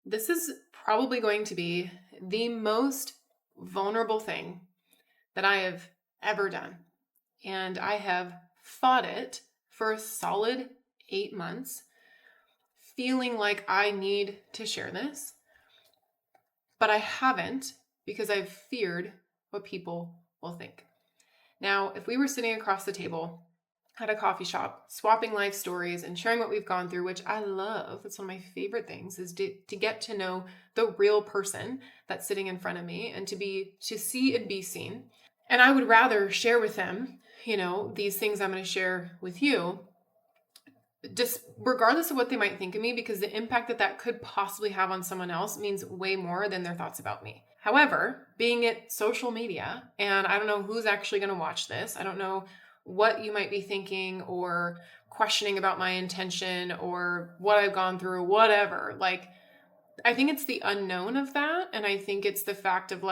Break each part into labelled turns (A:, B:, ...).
A: This is probably going to be the most vulnerable thing that I have ever done. And I have fought it for a solid 8 months, feeling like I need to share this, but I haven't because I've feared what people will think. Now, if we were sitting across the table at a coffee shop, swapping life stories and sharing what we've gone through, which I love, that's one of my favorite things, is to get to know the real person that's sitting in front of me and to see and be seen. And I would rather share with them, these things I'm going to share with you, just regardless of what they might think of me, because the impact that could possibly have on someone else means way more than their thoughts about me. However, being it social media, and I don't know who's actually going to watch this, I don't know what you might be thinking or questioning about my intention or what I've gone through, whatever. I think it's the unknown of that. And I think it's the fact of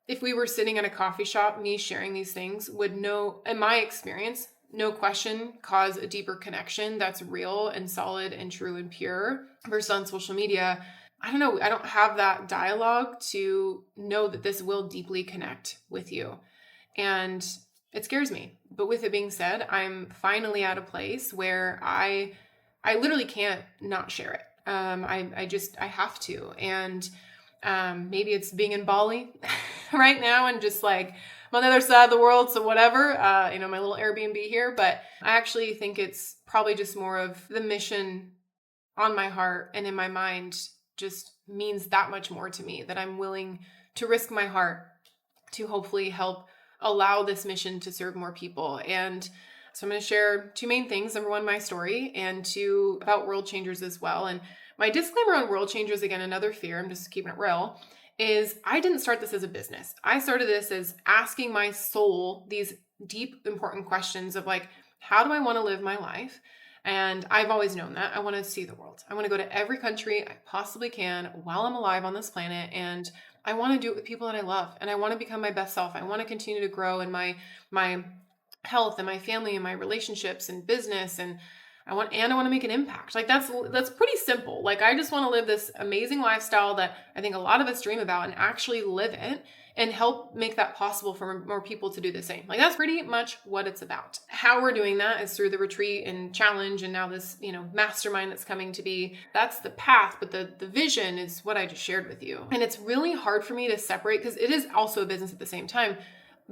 A: if we were sitting at a coffee shop, me sharing these things would in my experience, no question, cause a deeper connection that's real and solid and true and pure versus on social media. I don't know. I don't have that dialogue to know that this will deeply connect with you. And it scares me. But with it being said, I'm finally at a place where I literally can't not share it. I have to. And maybe it's being in Bali right now and just I'm on the other side of the world. So whatever, my little Airbnb here, but I actually think it's probably just more of the mission on my heart and in my mind just means that much more to me, that I'm willing to risk my heart to hopefully help allow this mission to serve more people. And so I'm going to share two main things. Number one, my story, and two, about world changers as well. And my disclaimer on world changers, again, another fear, I'm just keeping it real, is I didn't start this as a business. I started this as asking my soul these deep, important questions of how do I want to live my life? And I've always known that. I want to see the world. I want to go to every country I possibly can while I'm alive on this planet. And I want to do it with people that I love. And I want to become my best self. I want to continue to grow in my health and my family and my relationships and business. And I want to make an impact. That's pretty simple. I just want to live this amazing lifestyle that I think a lot of us dream about and actually live it and help make that possible for more people to do the same. That's pretty much what it's about. How we're doing that is through the retreat and challenge and now this, mastermind that's coming to be. That's the path, but the vision is what I just shared with you. And it's really hard for me to separate because it is also a business at the same time.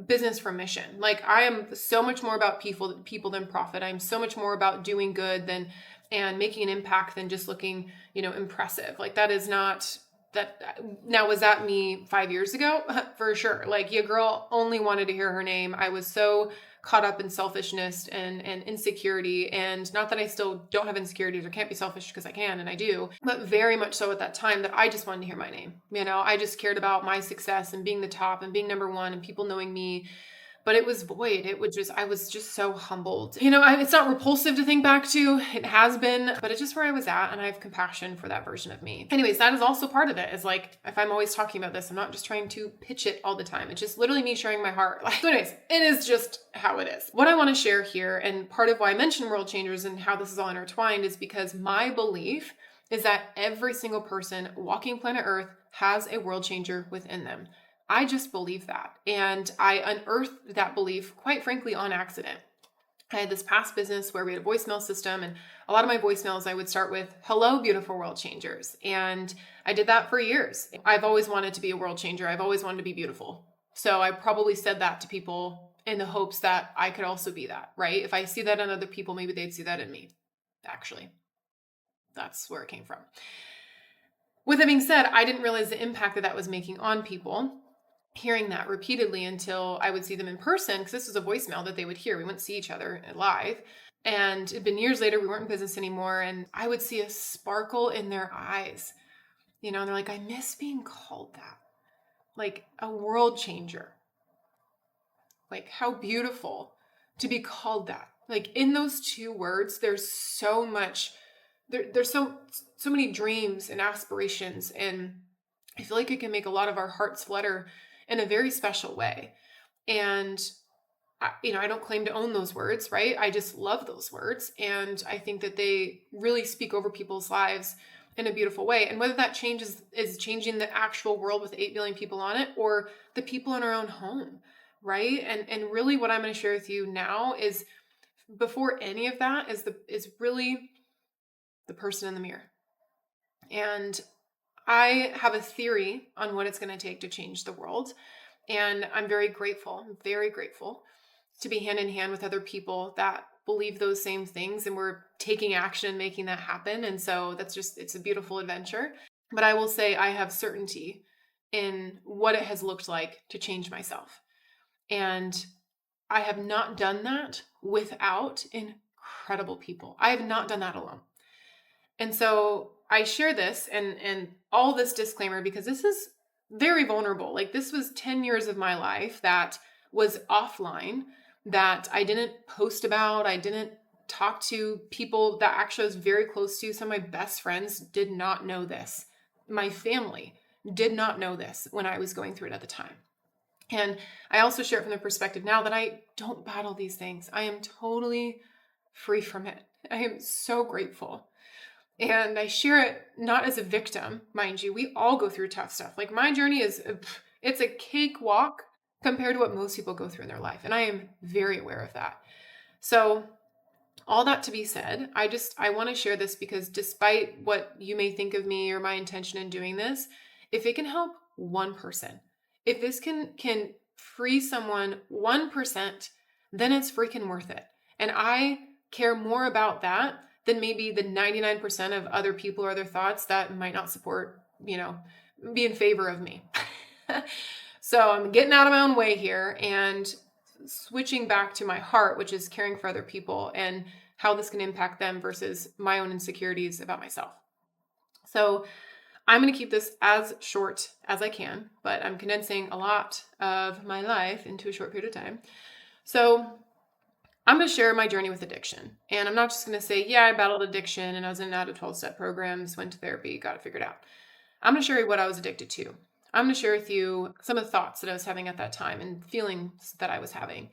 A: Business from mission. I am so much more about people than profit. I'm so much more about doing good and making an impact than just looking, impressive. That is not that. Now, was that me 5 years ago? For sure. Your girl only wanted to hear her name. I was so caught up in selfishness and insecurity. And not that I still don't have insecurities or can't be selfish, because I can and I do, but very much so at that time that I just wanted to hear my name. I just cared about my success and being the top and being number one and people knowing me. But it was void. I was just so humbled. It's not repulsive to think back to. It has been, but it's just where I was at. And I have compassion for that version of me. Anyways, that is also part of it. Is if I'm always talking about this, I'm not just trying to pitch it all the time. It's just literally me sharing my heart. So anyways, it is just how it is. What I want to share here, and part of why I mentioned world changers and how this is all intertwined, is because my belief is that every single person walking planet Earth has a world changer within them. I just believe that. And I unearthed that belief, quite frankly, on accident. I had this past business where we had a voicemail system, and a lot of my voicemails, I would start with, "Hello, beautiful world changers." And I did that for years. I've always wanted to be a world changer. I've always wanted to be beautiful. So I probably said that to people in the hopes that I could also be that, right? If I see that in other people, maybe they'd see that in me. Actually, that's where it came from. With that being said, I didn't realize the impact that was making on people, hearing that repeatedly until I would see them in person, because this was a voicemail that they would hear. We wouldn't see each other live. And it'd been years later, we weren't in business anymore. And I would see a sparkle in their eyes, and they're like, "I miss being called that, a world changer. How beautiful to be called that." In those two words, there's so much, there's so many dreams and aspirations. And I feel like it can make a lot of our hearts flutter in a very special way. And I don't claim to own those words, right? I just love those words. And I think that they really speak over people's lives in a beautiful way. And whether that changes is changing the actual world with 8 billion people on it, or the people in our own home, right? And really what I'm going to share with you now is, before any of that, is really the person in the mirror. And I have a theory on what it's going to take to change the world. And I'm very grateful to be hand in hand with other people that believe those same things, and we're taking action and making that happen. And so it's a beautiful adventure. But I will say I have certainty in what it has looked like to change myself. And I have not done that without incredible people. I have not done that alone. And so I share this and all this disclaimer because this is very vulnerable. Like, this was 10 years of my life that was offline, that I didn't post about. I didn't talk to people that actually I was very close to. Some of my best friends did not know this. My family did not know this when I was going through it at the time. And I also share it from the perspective now that I don't battle these things. I am totally free from it. I am so grateful. And I share it not as a victim, mind you. We all go through tough stuff. Like, my journey it's a cakewalk compared to what most people go through in their life. And I am very aware of that. So all that to be said, I want to share this because despite what you may think of me or my intention in doing this, if it can help one person, if this can free someone 1%, then it's freaking worth it. And I care more about that than maybe the 99% of other people or other thoughts that might not support, be in favor of me. So I'm getting out of my own way here and switching back to my heart, which is caring for other people and how this can impact them versus my own insecurities about myself. So I'm going to keep this as short as I can, but I'm condensing a lot of my life into a short period of time. So I'm going to share my journey with addiction. And I'm not just going to say, yeah, I battled addiction and I was in and out of 12-step programs, went to therapy, got it figured out. I'm going to share you what I was addicted to. I'm going to share with you some of the thoughts that I was having at that time and feelings that I was having.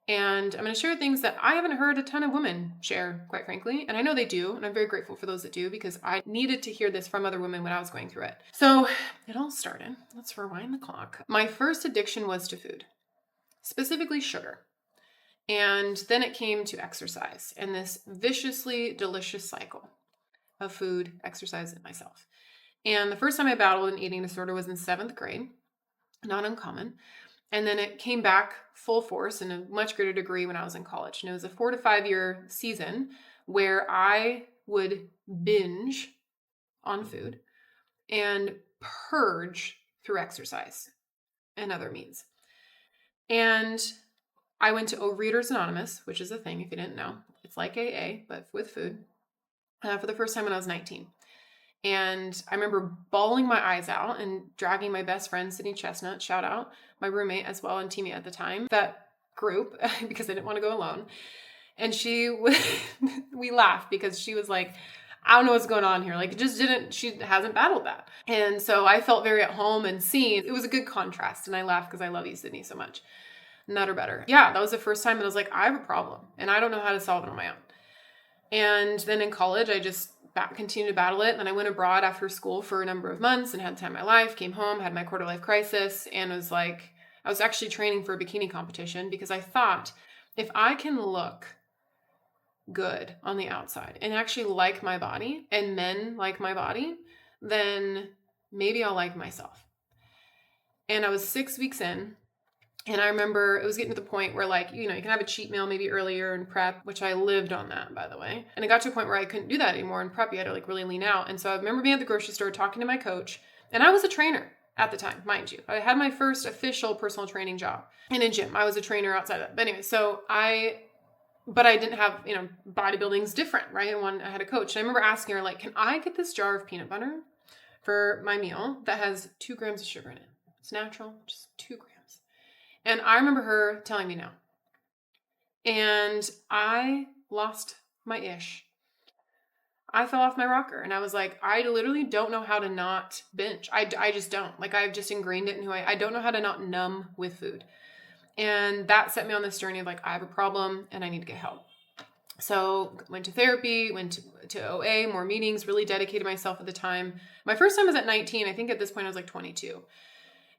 A: And I'm going to share things that I haven't heard a ton of women share, quite frankly. And I know they do. And I'm very grateful for those that do, because I needed to hear this from other women when I was going through it. So it all started. Let's rewind the clock. My first addiction was to food, specifically sugar. And then it came to exercise and this viciously delicious cycle of food, exercise, and myself. And the first time I battled an eating disorder was in 7th grade, not uncommon. And then it came back full force in a much greater degree when I was in college. And it was a 4 to 5 year season where I would binge on food and purge through exercise and other means. And I went to Overeaters Anonymous, which is a thing if you didn't know. It's like AA, but with food, for the first time when I was 19. And I remember bawling my eyes out and dragging my best friend, Sydney Chestnut, shout out, my roommate as well and teammate at the time, that group, because I didn't want to go alone. And we laughed because she was like, I don't know what's going on here. Like, she hasn't battled that. And so I felt very at home and seen. It was a good contrast. And I laughed because I love you, Sydney, so much. None or better. Yeah, that was the first time that I was like, I have a problem and I don't know how to solve it on my own. And then in college, I just continued to battle it. And I went abroad after school for a number of months and had time in my life, came home, had my quarter life crisis, and was like, I was actually training for a bikini competition because I thought, if I can look good on the outside and actually like my body and men like my body, then maybe I'll like myself. And I was 6 weeks in. And I remember it was getting to the point where, like, you can have a cheat meal maybe earlier in prep, which I lived on that, by the way. And it got to a point where I couldn't do that anymore in prep. You had to like really lean out. And so I remember being at the grocery store talking to my coach, and I was a trainer at the time, mind you. I had my first official personal training job in a gym. I was a trainer outside of that. But anyway, but I didn't have, bodybuilding's different, right? I had a coach. And I remember asking her, like, can I get this jar of peanut butter for my meal that has 2 grams of sugar in it? It's natural, just 2 grams. And I remember her telling me no. And I lost my ish. I fell off my rocker and I was like, I literally don't know how to not binge. I just don't. Like, I've just ingrained it in who I don't know how to not numb with food. And that set me on this journey of like, I have a problem and I need to get help. So went to therapy, went to OA, more meetings, really dedicated myself at the time. My first time was at 19. I think at this point I was like 22.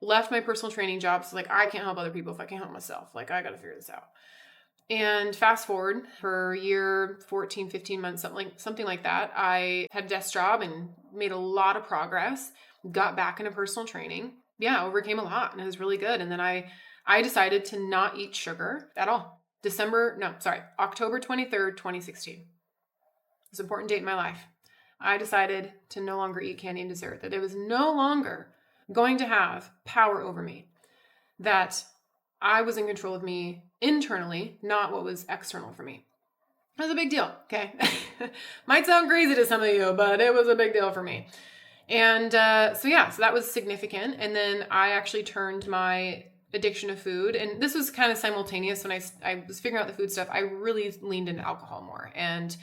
A: Left my personal training job. So like, I can't help other people if I can't help myself. Like, I got to figure this out. And fast forward for a year, 14, 15 months, something like that. I had a desk job and made a lot of progress, got back into personal training. Yeah, overcame a lot and it was really good. And then I decided to not eat sugar at all. October 23rd, 2016. It's an important date in my life. I decided to no longer eat candy and dessert, that it was no longer going to have power over me, that I was in control of me internally, not what was external for me. It was a big deal, okay? Might sound crazy to some of you, but it was a big deal for me. And so that was significant. And then I actually turned my addiction to food, and this was kind of simultaneous. When I was figuring out the food stuff, I really leaned into alcohol more. And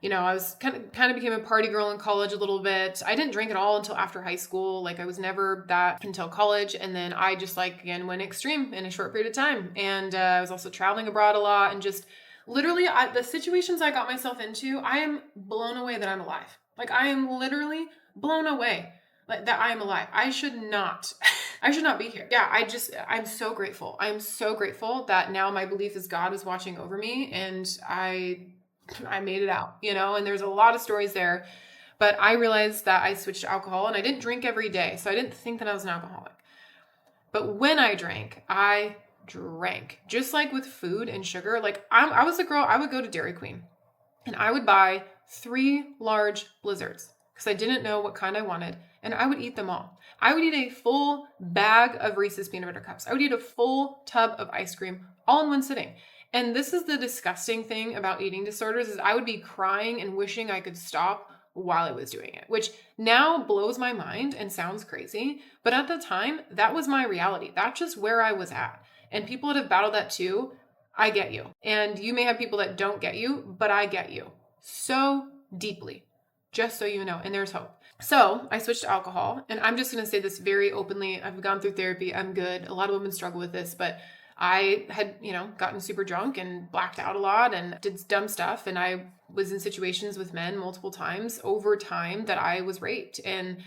A: I was kind of became a party girl in college a little bit. I didn't drink at all until after high school. Like, I was never that until college. And then I just again went extreme in a short period of time. And I was also traveling abroad a lot, and just literally the situations I got myself into, I am blown away that I'm alive. Like, I am literally blown away that I am alive. I should not be here. Yeah, I'm so grateful. I'm so grateful that now my belief is God is watching over me, and I made it out, and there's a lot of stories there. But I realized that I switched to alcohol, and I didn't drink every day. So I didn't think that I was an alcoholic. But when I drank, just like with food and sugar. Like, I was a girl, I would go to Dairy Queen and I would buy 3 large blizzards because I didn't know what kind I wanted. And I would eat them all. I would eat a full bag of Reese's peanut butter cups. I would eat a full tub of ice cream all in one sitting. And this is the disgusting thing about eating disorders, is I would be crying and wishing I could stop while I was doing it, which now blows my mind and sounds crazy. But at the time, that was my reality. That's just where I was at. And people that have battled that too, I get you. And you may have people that don't get you, but I get you so deeply, just so you know. And there's hope. So I switched to alcohol, and I'm just going to say this very openly. I've gone through therapy. I'm good. A lot of women struggle with this, but I had, gotten super drunk and blacked out a lot and did dumb stuff. And I was in situations with men multiple times over time that I was raped. And,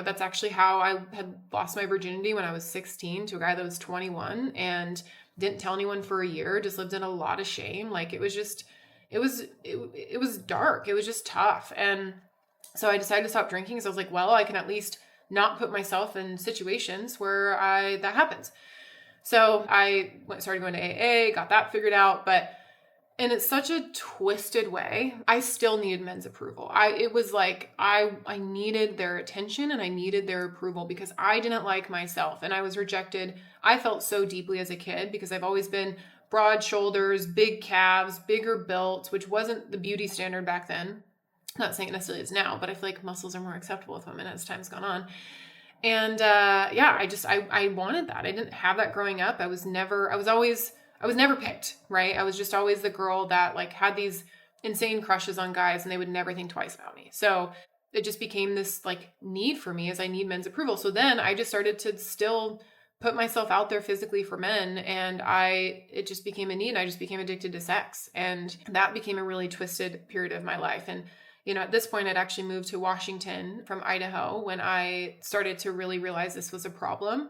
A: that's actually how I had lost my virginity when I was 16 to a guy that was 21, and didn't tell anyone for a year, just lived in a lot of shame. Like, it was dark. It was just tough. And so I decided to stop drinking. So I was like, well, I can at least not put myself in situations where that happens. So I started going to AA, got that figured out, and it's such a twisted way. I still needed men's approval. It was like I needed their attention and I needed their approval because I didn't like myself and I was rejected. I felt so deeply as a kid because I've always been broad shoulders, big calves, bigger built, which wasn't the beauty standard back then. I'm not saying it necessarily is now, but I feel like muscles are more acceptable with women as time's gone on. And I wanted that. I didn't have that growing up. I was never picked, right? I was just always the girl that had these insane crushes on guys and they would never think twice about me. So it just became this need for me, as I need men's approval. So then I just started to still put myself out there physically for men, and it just became a need, and I just became addicted to sex. And that became a really twisted period of my life. And at this point, I'd actually moved to Washington from Idaho when I started to really realize this was a problem.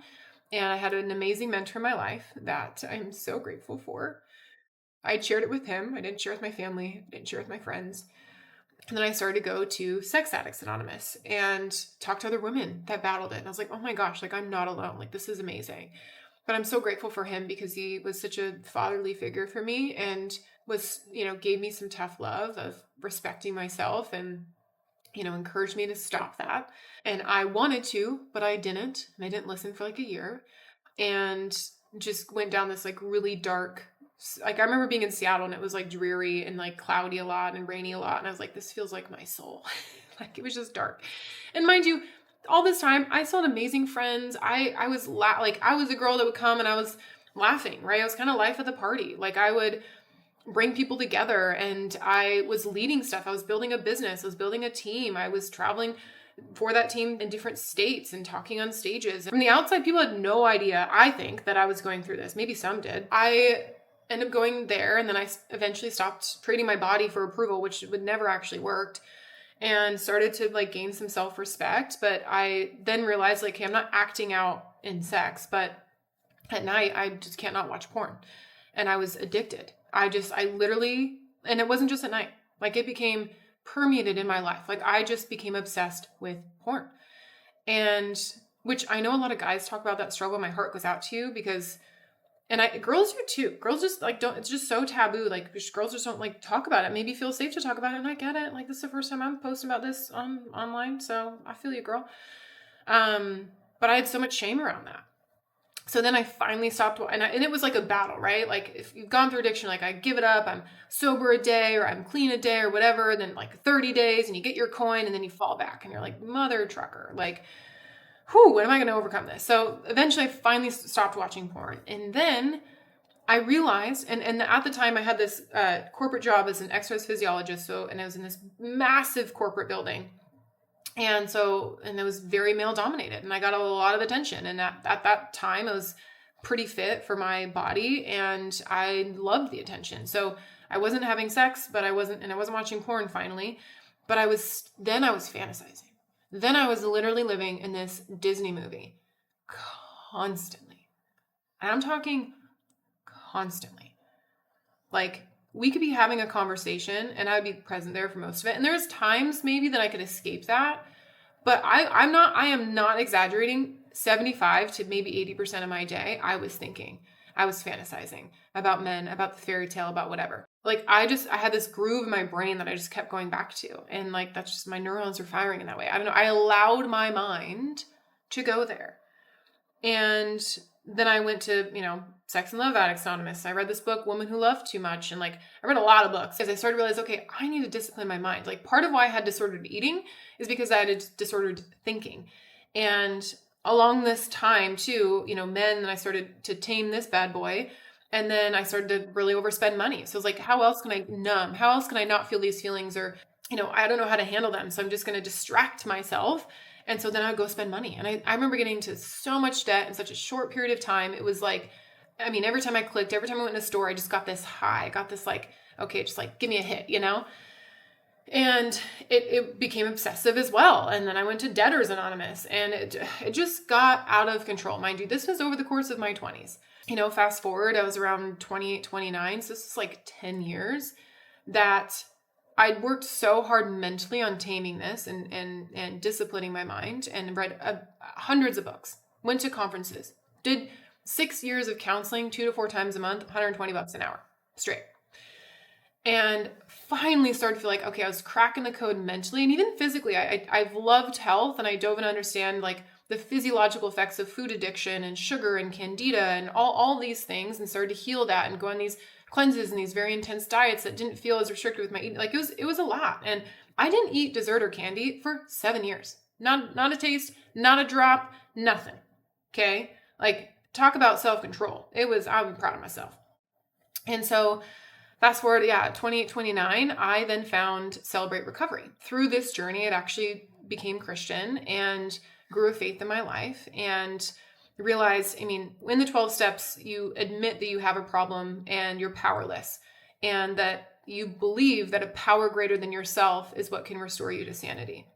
A: And I had an amazing mentor in my life that I'm so grateful for. I shared it with him. I didn't share it with my family. I didn't share it with my friends. And then I started to go to Sex Addicts Anonymous and talk to other women that battled it. And I was like, oh my gosh, I'm not alone. This is amazing. But I'm so grateful for him because he was such a fatherly figure for me and was, gave me some tough love of respecting myself and, encouraged me to stop that. And I wanted to, but I didn't. And I didn't listen for a year and just went down this really dark, I remember being in Seattle and it was dreary and cloudy a lot and rainy a lot. And I was like, this feels like my soul. It was just dark. And mind you, all this time I still had amazing friends. I was I was a girl that would come and I was laughing, right? I was kind of life of the party. I would bring people together and I was leading stuff. I was building a business. I was building a team. I was traveling for that team in different states and talking on stages. From the outside, people had no idea, I think, that I was going through this. Maybe some did. I ended up going there. And then I eventually stopped trading my body for approval, which would never actually worked, and started to like gain some self-respect. But I then realized like, hey, I'm not acting out in sex, but at night I just can't not watch porn. And I was addicted. I literally, and it wasn't just at night, like it became permeated in my life. Like I just became obsessed with porn. And which I know a lot of guys talk about that struggle. My heart goes out to you because, girls do too. Girls just like don't, it's just so taboo. Like girls just don't like talk about it. Maybe feel safe to talk about it. And I get it. Like this is the first time I'm posting about this online. So I feel you, girl. But I had so much shame around that. So then I finally stopped, and it was like a battle, right? Like if you've gone through addiction, like I give it up, I'm sober a day, or I'm clean a day, or whatever, and then like 30 days, and you get your coin, and then you fall back, and you're like, mother trucker, like, when am I going to overcome this? So eventually I finally stopped watching porn. And then I realized, and at the time I had this corporate job as an exercise physiologist. And I was in this massive corporate building. And it was very male dominated, and I got a lot of attention. And at that time I was pretty fit for my body, and I loved the attention. So I wasn't having sex, but I wasn't watching porn finally, but I was fantasizing. Then I was literally living in this Disney movie constantly. And I'm talking constantly. Like we could be having a conversation and I would be present there for most of it. And there's times maybe that I could escape that, but I am not exaggerating. 75 to maybe 80% of my day, I was thinking, I was fantasizing about men, about the fairy tale, about whatever. Like I had this groove in my brain that I just kept going back to. And like, that's just my neurons are firing in that way. I don't know. I allowed my mind to go there. And then I went to, Sex and Love Addicts Anonymous. I read this book, Woman Who Loved Too Much. And like, I read a lot of books because I started to realize, okay, I need to discipline my mind. Like part of why I had disordered eating is because I had disordered thinking. And along this time too, men, and I started to tame this bad boy. And then I started to really overspend money. So it's like, how else can I numb? How else can I not feel these feelings? Or, I don't know how to handle them. So I'm just going to distract myself. And so then I would go spend money. And I remember getting into so much debt in such a short period of time. It was like, every time I clicked, every time I went in a store, I just got this high. I got this like, okay, just like give me a hit, And it became obsessive as well. And then I went to Debtors Anonymous, and it just got out of control. Mind you, this was over the course of my 20s. Fast forward, I was around 28, 29. So this is like 10 years that I'd worked so hard mentally on taming this and disciplining my mind, and read hundreds of books, went to conferences, did 6 years of counseling 2 to 4 times a month, $120 an hour straight. And finally started to feel like, okay, I was cracking the code mentally and even physically. I've loved health, and I dove in to understand like the physiological effects of food addiction and sugar and candida and all these things, and started to heal that and go on these cleanses and these very intense diets that didn't feel as restricted with my eating. Like it was a lot. And I didn't eat dessert or candy for 7 years. Not a taste, not a drop, nothing. Okay. Like talk about self-control. I'm proud of myself. And so fast forward, 28, 29, I then found Celebrate Recovery. Through this journey, it actually became Christian and grew a faith in my life, and realized, in the 12 steps, you admit that you have a problem and you're powerless, and that you believe that a power greater than yourself is what can restore you to sanity.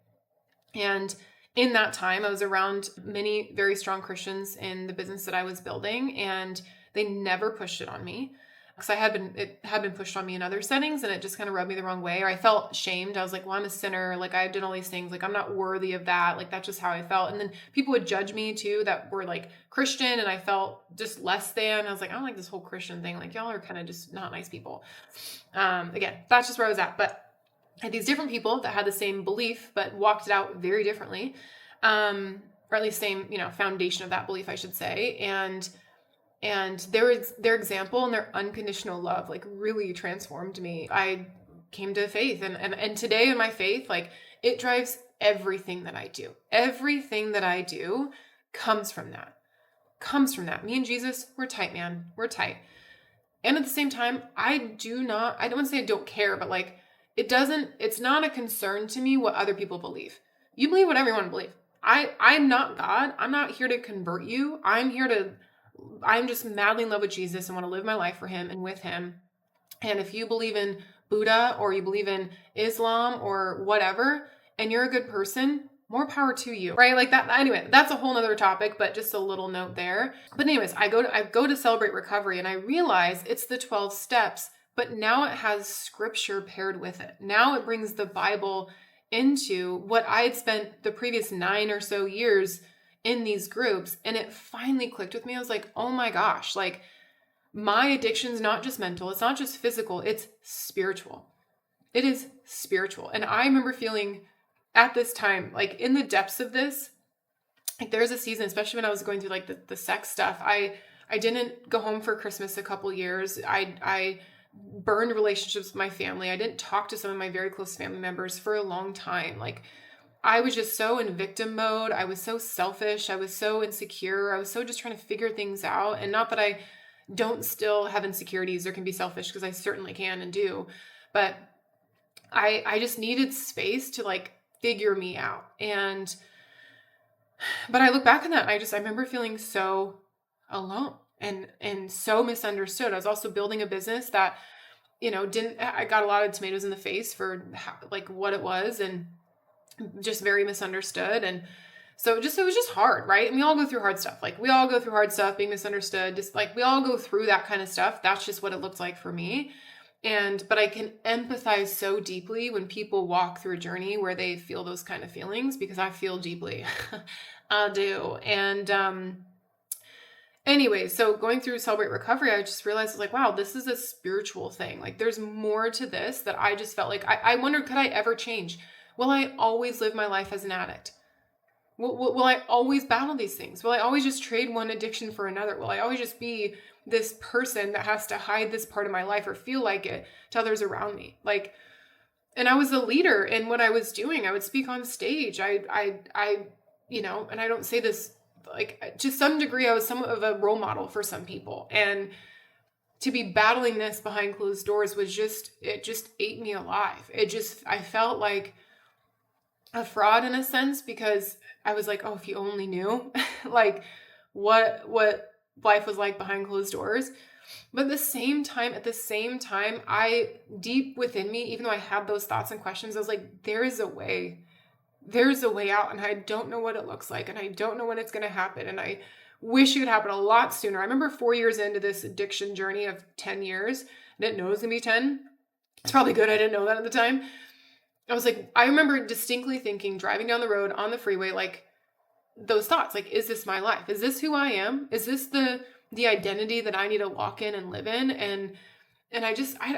A: And in that time, I was around many very strong Christians in the business that I was building, and they never pushed it on me. Because it had been pushed on me in other settings, and it just kind of rubbed me the wrong way, or I felt shamed. I was like, well, I'm a sinner. Like I did all these things. Like I'm not worthy of that. Like that's just how I felt. And then people would judge me too that were like Christian, and I felt just less than. I was like, I don't like this whole Christian thing. Like y'all are kind of just not nice people. Again, that's just where I was at. But I had these different people that had the same belief, but walked it out very differently. Or at least same, foundation of that belief, I should say. And their example and their unconditional love like really transformed me. I came to faith, and today in my faith, like it drives everything that I do. Everything that I do comes from that. Me and Jesus, we're tight, man. We're tight. And at the same time, I don't want to say I don't care, but like it's not a concern to me what other people believe. You believe whatever you want to believe. I'm not God. I'm not here to convert you. I'm here to I'm just madly in love with Jesus and want to live my life for him and with him. And if you believe in Buddha or you believe in Islam or whatever, and you're a good person, more power to you, right? Like that. Anyway, that's a whole nother topic, but just a little note there. But anyways, I go to Celebrate Recovery and I realize it's the 12 steps, but now it has scripture paired with it. Now it brings the Bible into what I had spent the previous 9 or so years in these groups. And it finally clicked with me. I was like, oh my gosh, like my addiction's not just mental. It's not just physical. It's spiritual. It is spiritual. And I remember feeling at this time, like in the depths of this, like there's a season, especially when I was going through like the sex stuff. I didn't go home for Christmas a couple years. I burned relationships with my family. I didn't talk to some of my very close family members for a long time. Like I was just so in victim mode. I was so selfish. I was so insecure. I was so just trying to figure things out. And not that I don't still have insecurities or can be selfish, because I certainly can and do. But I just needed space to like figure me out. But I look back on that and I remember feeling so alone and so misunderstood. I was also building a business that, I got a lot of tomatoes in the face for like what it was and just very misunderstood. And so it was just hard, right? And we all go through hard stuff. Like we all go through hard stuff, being misunderstood, just like we all go through that kind of stuff. That's just what it looked like for me. But I can empathize so deeply when people walk through a journey where they feel those kind of feelings, because I feel deeply. I do. And anyway, so going through Celebrate Recovery, I just realized I was like, wow, this is a spiritual thing. Like there's more to this that I just felt like I wondered, could I ever change? Will I always live my life as an addict? Will I always battle these things? Will I always just trade one addiction for another? Will I always just be this person that has to hide this part of my life or feel like it to others around me? Like, and I was a leader in what I was doing. I would speak on stage. And I don't say this, like to some degree, I was somewhat of a role model for some people. And to be battling this behind closed doors it just ate me alive. I felt like a fraud in a sense, because I was like, oh, if you only knew like what life was like behind closed doors. But at the same time, I deep within me, even though I had those thoughts and questions, I was like, there's a way out, and I don't know what it looks like, and I don't know when it's going to happen. And I wish it could happen a lot sooner. I remember 4 years into this addiction journey of 10 years, I didn't know it was going to be 10. It's probably good I didn't know that at the time. I was like, I remember distinctly thinking, driving down the road on the freeway, like those thoughts, like, is this my life? Is this who I am? Is this the identity that I need to walk in and live in? And I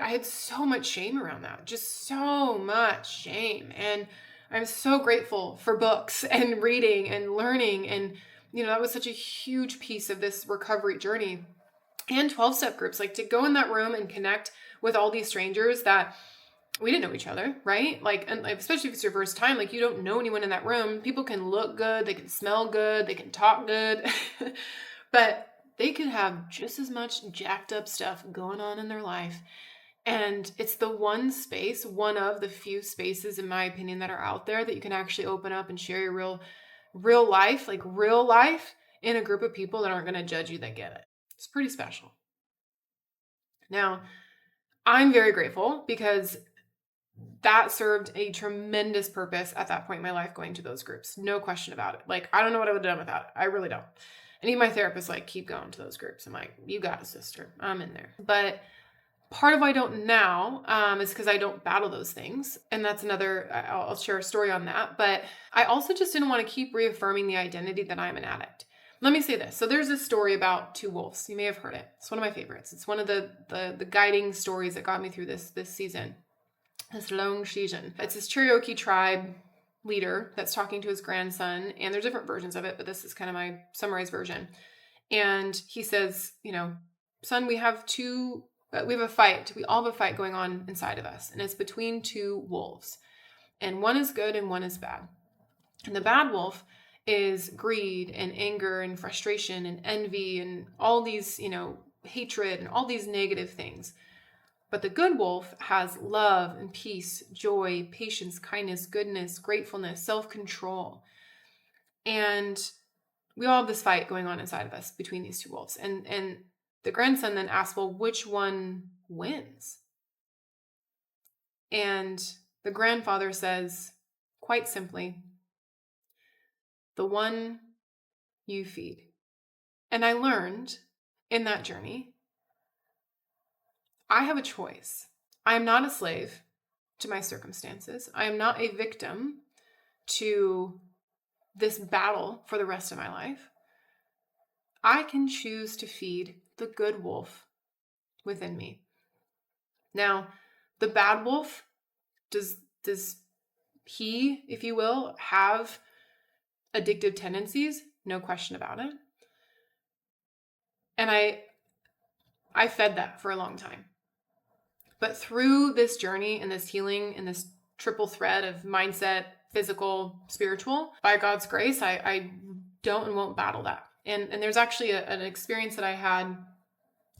A: had so much shame around that, just so much shame. And I'm so grateful for books and reading and learning. And, that was such a huge piece of this recovery journey, and 12-step groups, like to go in that room and connect with all these strangers that we didn't know each other, right? Like, and especially if it's your first time, like you don't know anyone in that room. People can look good, they can smell good, they can talk good, but they could have just as much jacked up stuff going on in their life. And it's the one space, one of the few spaces, in my opinion, that are out there that you can actually open up and share your real life, like real life, in a group of people that aren't going to judge you, that get it. It's pretty special. Now, I'm very grateful because that served a tremendous purpose at that point in my life, going to those groups. No question about it. Like, I don't know what I would have done without it. I really don't. And even my therapist, like, keep going to those groups. I'm like, you got it, sister. I'm in there. But part of why I don't now is because I don't battle those things. And that's another, I'll share a story on that. But I also just didn't want to keep reaffirming the identity that I'm an addict. Let me say this. So there's this story about two wolves. You may have heard it. It's one of my favorites. It's one of the guiding stories that got me through this season. This long season. It's this Cherokee tribe leader that's talking to his grandson, and there's different versions of it, but this is kind of my summarized version. And he says, son, we have a fight. We all have a fight going on inside of us, and it's between two wolves, and one is good and one is bad. And the bad wolf is greed and anger and frustration and envy and all these, hatred and all these negative things. But the good wolf has love and peace, joy, patience, kindness, goodness, gratefulness, self-control. And we all have this fight going on inside of us between these two wolves. And the grandson then asks, well, which one wins? And the grandfather says, quite simply, the one you feed. And I learned in that journey, I have a choice. I am not a slave to my circumstances. I am not a victim to this battle for the rest of my life. I can choose to feed the good wolf within me. Now, the bad wolf, does he, if you will, have addictive tendencies? No question about it. And I fed that for a long time. But through this journey and this healing and this triple thread of mindset, physical, spiritual, by God's grace, I don't and won't battle that. And there's actually an experience that I had.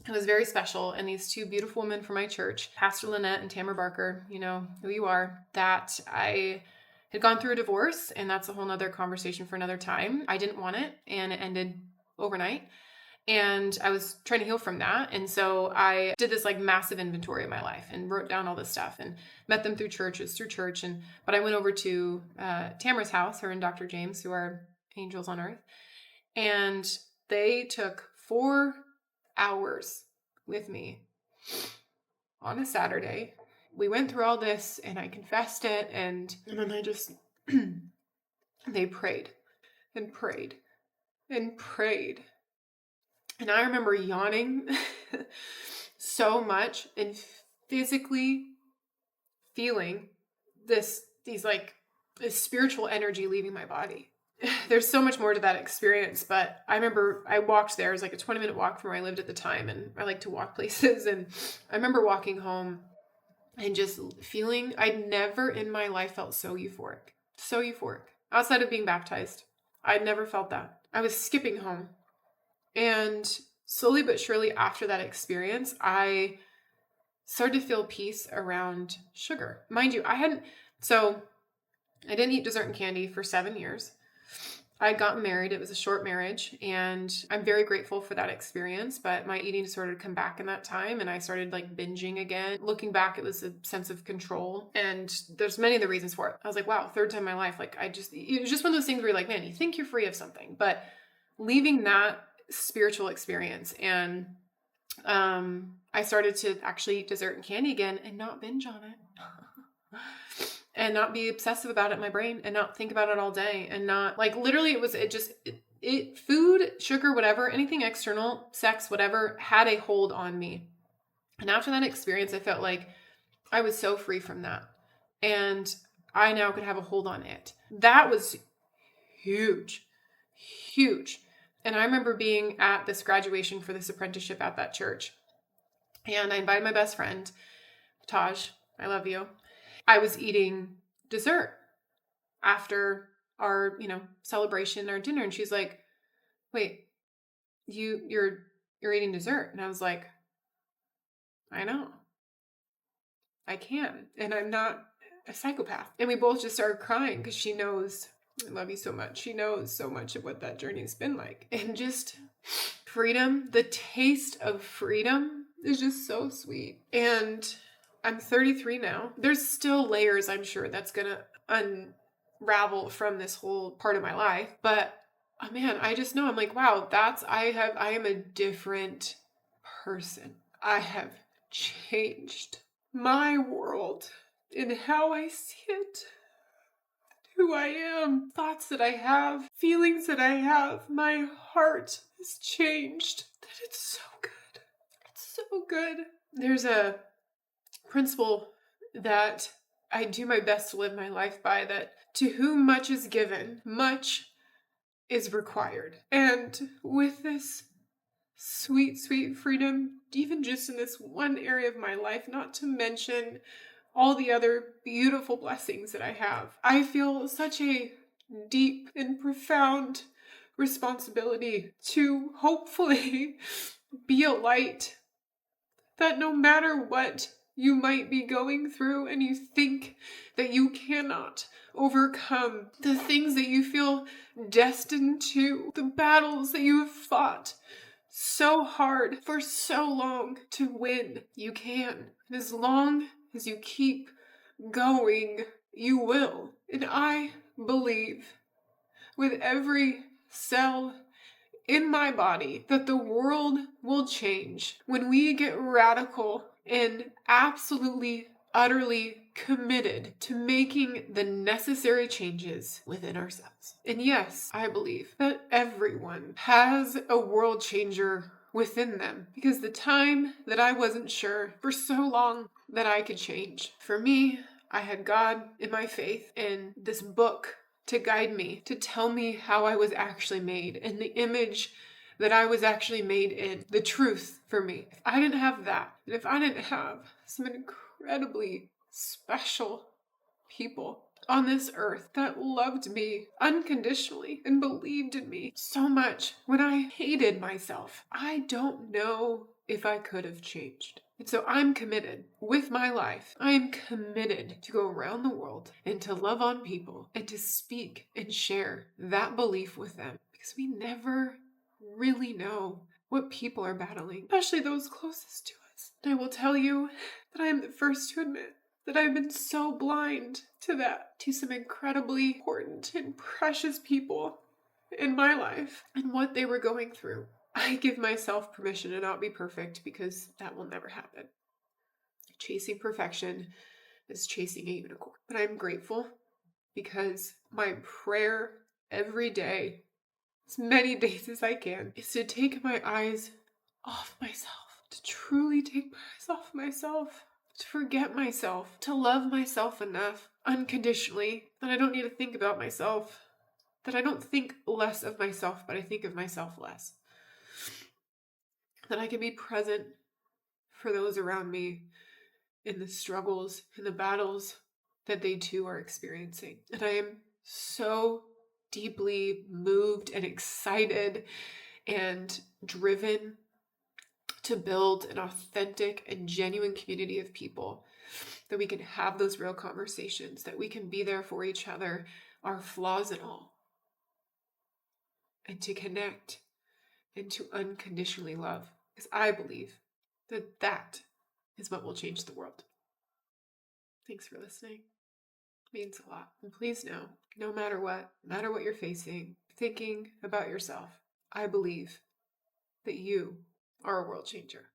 A: It was very special. And these two beautiful women from my church, Pastor Lynette and Tamara Barker, you know who you are, that I had gone through a divorce. And that's a whole nother conversation for another time. I didn't want it. And it ended overnight. And I was trying to heal from that. And so I did this like massive inventory of my life and wrote down all this stuff and met them through church. But I went over to Tamara's house, her and Dr. James, who are angels on earth. And they took 4 hours with me on a Saturday. We went through all this and I confessed it. And then I just, they prayed and prayed and prayed. And I remember yawning so much and physically feeling this spiritual energy leaving my body. There's so much more to that experience, but I remember I walked there. It was like a 20-minute walk from where I lived at the time, and I like to walk places. And I remember walking home and just feeling, I'd never in my life felt so euphoric. So euphoric. Outside of being baptized, I'd never felt that. I was skipping home. And slowly but surely after that experience, I started to feel peace around sugar. Mind you, I didn't eat dessert and candy for 7 years. I had gotten married. It was a short marriage, and I'm very grateful for that experience, but my eating disorder had come back in that time, and I started like binging again. Looking back, it was a sense of control, and there's many of the reasons for it. I was like, wow, third time in my life. Like it was just one of those things where you're like, man, you think you're free of something, but leaving that spiritual experience, and I started to actually eat dessert and candy again and not binge on it. And not be obsessive about it in my brain and not think about it all day and not like literally food, sugar, whatever, anything external, sex, whatever, had a hold on me. And after that experience, I felt like I was so free from that. And I now could have a hold on it. That was huge, huge. And I remember being at this graduation for this apprenticeship at that church. And I invited my best friend, Taj, I love you. I was eating dessert after our, celebration, our dinner. And she's like, wait, you're eating dessert. And I was like, I know. I can. And I'm not a psychopath. And we both just started crying because she knows I love you so much. She knows so much of what that journey has been like. And just freedom, the taste of freedom is just so sweet. And I'm 33 now. There's still layers, I'm sure, that's going to unravel from this whole part of my life. But man, I just know I'm like, wow, I am a different person. I have changed my world in how I see it, who I am, thoughts that I have, feelings that I have. My heart has changed. That it's so good. It's so good. There's a principle that I do my best to live my life by, that to whom much is given, much is required. And with this sweet, sweet freedom, even just in this one area of my life, not to mention all the other beautiful blessings that I have, I feel such a deep and profound responsibility to hopefully be a light that no matter what you might be going through and you think that you cannot overcome, the things that you feel destined to, the battles that you have fought so hard for so long to win. You can. And as long as you keep going, you will. And I believe with every cell in my body that the world will change when we get radical and absolutely, utterly committed to making the necessary changes within ourselves. And yes, I believe that everyone has a world changer within them, because the time that I wasn't sure for so long that I could change. For me, I had God in my faith and this book to guide me, to tell me how I was actually made and the image that I was actually made in, the truth for me. If I didn't have that, and if I didn't have some incredibly special people on this earth that loved me unconditionally and believed in me so much when I hated myself, I don't know if I could have changed. And so I'm committed with my life. I am committed to go around the world and to love on people and to speak and share that belief with them, because we never really know what people are battling, especially those closest to us. And I will tell you that I am the first to admit that I've been so blind to that, to some incredibly important and precious people in my life and what they were going through. I give myself permission to not be perfect, because that will never happen. Chasing perfection is chasing a unicorn. But I'm grateful, because my prayer every day, as many days as I can, is to take my eyes off myself, to truly take my eyes off myself, to forget myself, to love myself enough unconditionally that I don't need to think about myself, that I don't think less of myself, but I think of myself less, that I can be present for those around me in the struggles, in the battles that they too are experiencing. And I am so deeply moved and excited and driven to build an authentic and genuine community of people, that we can have those real conversations, that we can be there for each other, our flaws and all, and to connect and to unconditionally love. Because I believe that that is what will change the world. Thanks for listening. It means a lot. And please know, no matter what you're facing, thinking about yourself, I believe that you are a world changer.